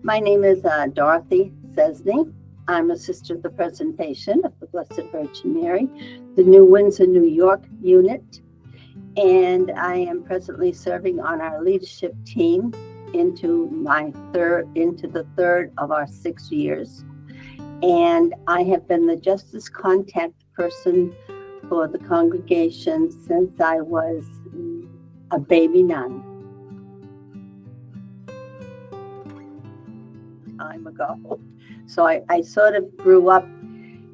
My name is Dorothy Sczesny. I'm a Sister of the Presentation of the Blessed Virgin Mary, the New Windsor, New York unit, and I am presently serving on our leadership team into the third of our 6 years. And I have been the justice contact person for the congregation since I was a baby nun. Time ago. So I sort of grew up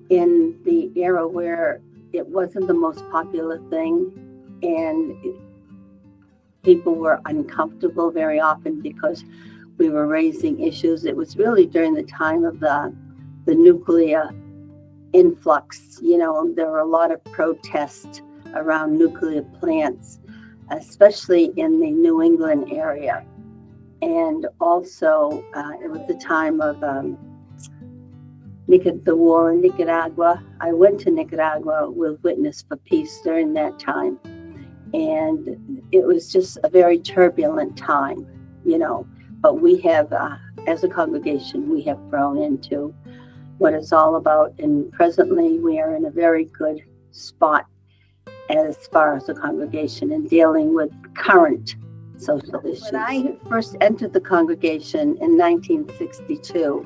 in the era where it wasn't the most popular thing, and people were uncomfortable very often because we were raising issues. It was really during the time of the nuclear influx. There were a lot of protests around nuclear plants, especially in the New England area. And also, it was the time of the war in Nicaragua. I went to Nicaragua with Witness for Peace during that time. And it was just a very turbulent time, But we have, as a congregation, we have grown into what it's all about. And presently, we are in a very good spot as far as the congregation in dealing with current social issues. When I first entered the congregation in 1962,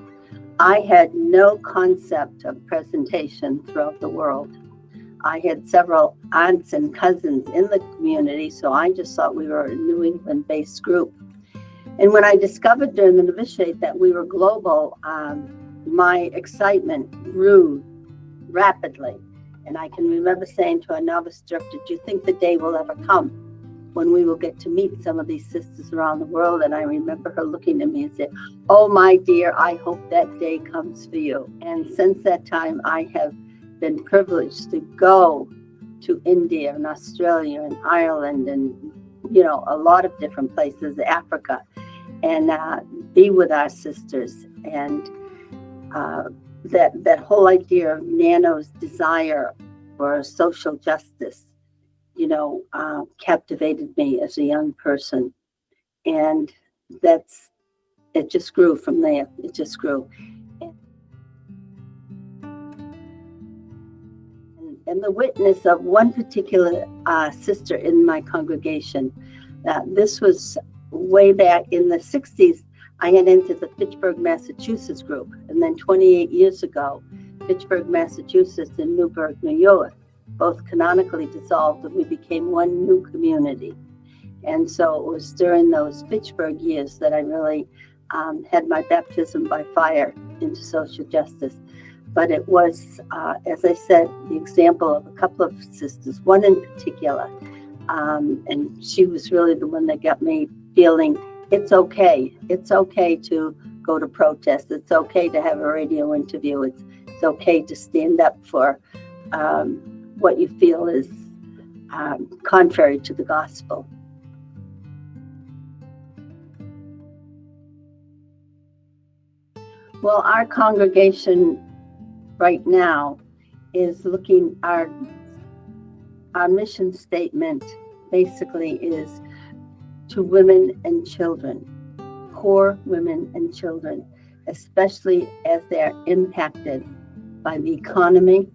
I had no concept of presentation throughout the world. I had several aunts and cousins in the community, so I just thought we were a New England-based group. And when I discovered during the novitiate that we were global, my excitement grew rapidly. And I can remember saying to our novice director, do you think the day will ever come when we will get to meet some of these sisters around the world? And I remember her looking at me and saying, oh, my dear, I hope that day comes for you. And since that time, I have been privileged to go to India and Australia and Ireland and, a lot of different places, Africa, and be with our sisters. And that whole idea of Nano's desire for social justice, captivated me as a young person. And it just grew from there. It just grew. And the witness of one particular sister in my congregation, this was way back in the 60s. I had entered the Fitchburg, Massachusetts group. And then 28 years ago, Fitchburg, Massachusetts and Newburgh, New York, both canonically dissolved, and we became one new community. And so it was during those Fitchburg years that I really had my baptism by fire into social justice. But it was, as I said, the example of a couple of sisters, one in particular, and she was really the one that got me feeling it's okay. It's okay to go to protest. It's okay to have a radio interview. It's okay to stand up for what you feel is contrary to the gospel. Well, our congregation right now is looking, our mission statement basically is to women and children, poor women and children, especially as they're impacted by the economy,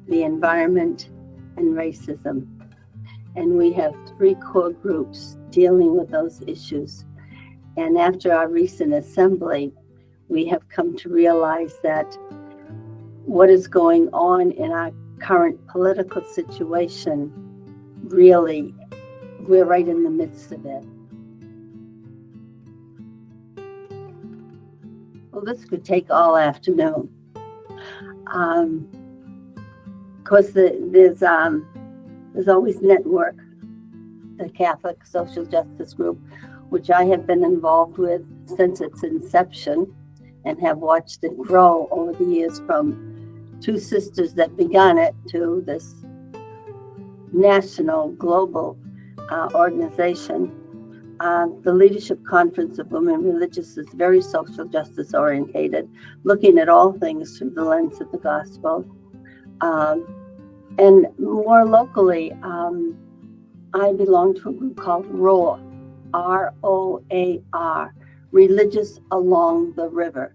the environment, and racism. And we have 3 core groups dealing with those issues. And after our recent assembly, we have come to realize that what is going on in our current political situation, really, we're right in the midst of it. Well, this could take all afternoon. Of course, there's always Network, the Catholic Social Justice Group, which I have been involved with since its inception and have watched it grow over the years from 2 sisters that began it to this national, global organization. The Leadership Conference of Women Religious is very social justice orientated, looking at all things through the lens of the gospel. And more locally, I belong to a group called ROAR, R-O-A-R, religious along the river.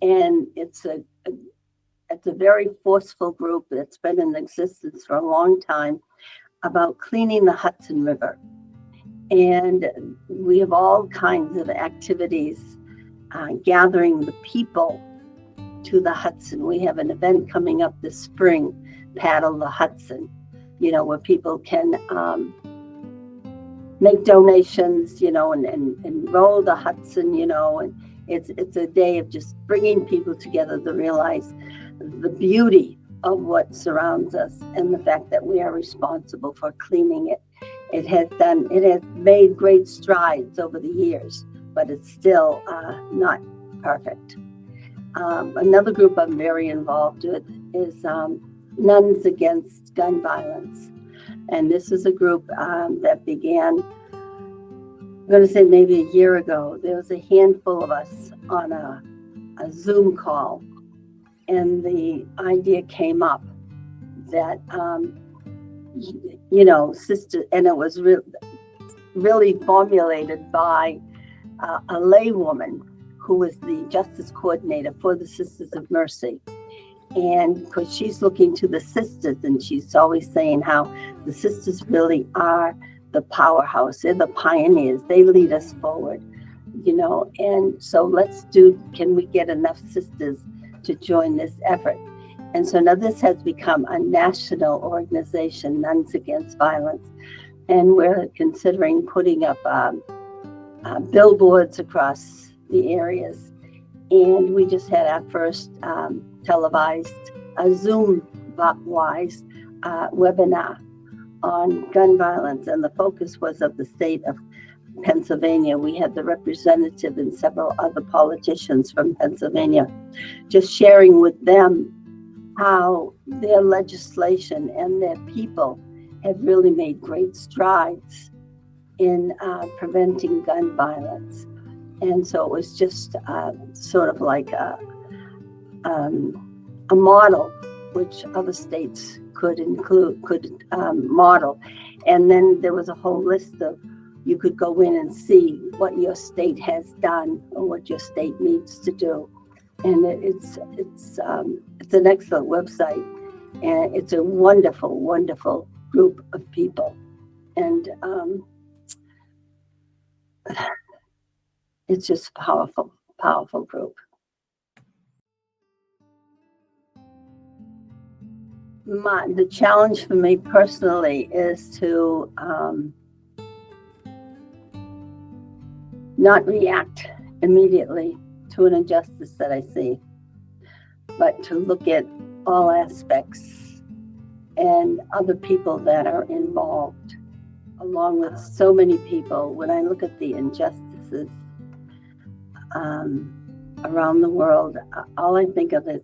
And it's a very forceful group that's been in existence for a long time about cleaning the Hudson River. And we have all kinds of activities gathering the people to the Hudson. We have an event coming up this spring, Paddle the Hudson, where people can make donations, and row the Hudson, and it's a day of just bringing people together to realize the beauty of what surrounds us and the fact that we are responsible for cleaning it. It has made great strides over the years, but it's still not perfect. Another group I'm very involved with is Nuns Against Gun Violence. And this is a group that began, I'm going to say maybe a year ago. There was a handful of us on a Zoom call, and the idea came up that, sister, and it was really formulated by a laywoman who was the justice coordinator for the Sisters of Mercy. And because she's looking to the sisters, and she's always saying how the sisters really are the powerhouse. They're the pioneers. They lead us forward, and so can we get enough sisters to join this effort? And so now this has become a national organization, Nuns Against Violence. And we're considering putting up billboards across the areas. And we just had our first televised, Zoom-wise webinar on gun violence. And the focus was of the state of Pennsylvania. We had the representative and several other politicians from Pennsylvania, just sharing with them how their legislation and their people have really made great strides in preventing gun violence. And so it was just sort of like a model which other states could model. And then there was a whole list of, you could go in and see what your state has done or what your state needs to do. And it's an excellent website, and it's a wonderful, wonderful group of people. And it's just a powerful, powerful group. The challenge for me personally is to not react immediately to an injustice that I see, but to look at all aspects and other people that are involved, along with so many people. When I look at the injustices around the world, all I think of is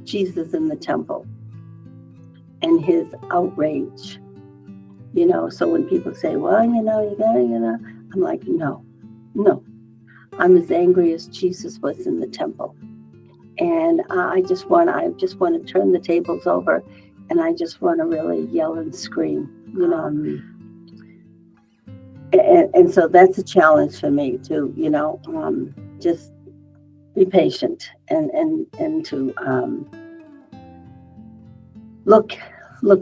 Jesus in the temple and his outrage. So when people say, well, you gotta, I'm like, no. I'm as angry as Jesus was in the temple. And I just want to turn the tables over, and I just want to really yell and scream, And so that's a challenge for me to, just be patient and to look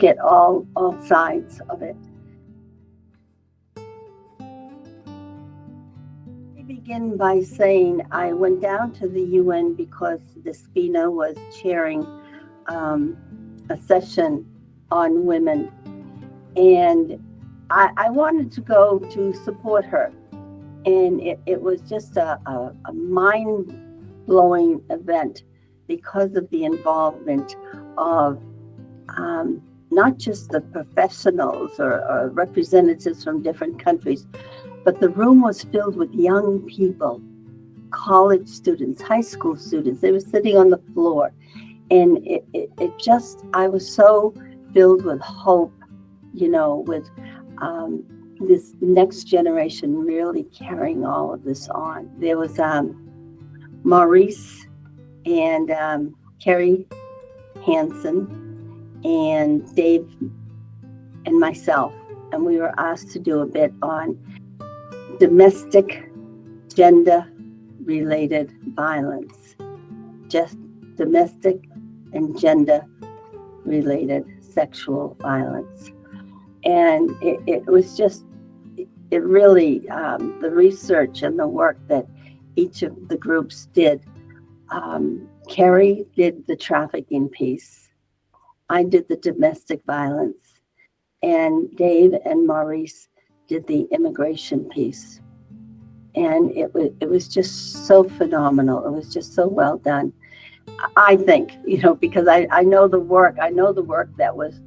at all sides of it. I begin by saying I went down to the UN because Despina was chairing a session on women, and I wanted to go to support her. And it was just a mind-blowing event because of the involvement of not just the professionals or representatives from different countries, but the room was filled with young people, college students, high school students. They were sitting on the floor. And I was so filled with hope, with this next generation really carrying all of this on. There was Maurice and Carrie Hansen and Dave and myself, and we were asked to do a bit on domestic gender-related violence, just domestic and gender-related sexual violence. And it was just, it really, the research and the work that each of the groups did. Carrie did the trafficking piece. I did the domestic violence. And Dave and Maurice did the immigration piece. And it was just so phenomenal. It was just so well done. I think, because I know the work. I know the work that was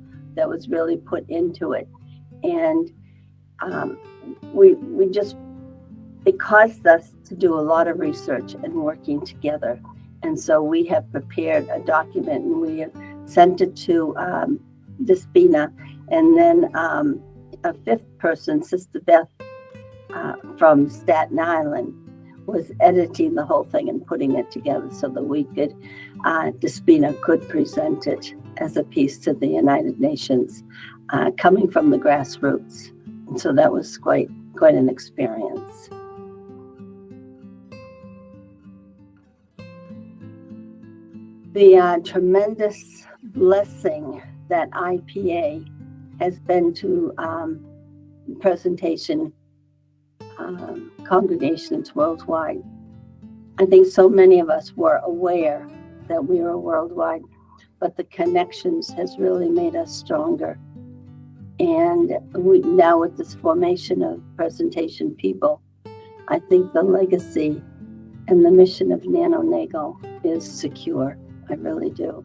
really put into it. And it caused us to do a lot of research and working together. And so we have prepared a document, and we have sent it to Despina, and then a fifth person, Sister Beth from Staten Island, was editing the whole thing and putting it together so that we could, Despina could present it as a piece to the United Nations, coming from the grassroots. And so that was quite an experience. The tremendous blessing that IPA has been to presentation congregations worldwide. I think so many of us were aware that we were worldwide, but the connections has really made us stronger. And now with this formation of presentation people, I think the legacy and the mission of Nano Nagle is secure. I really do.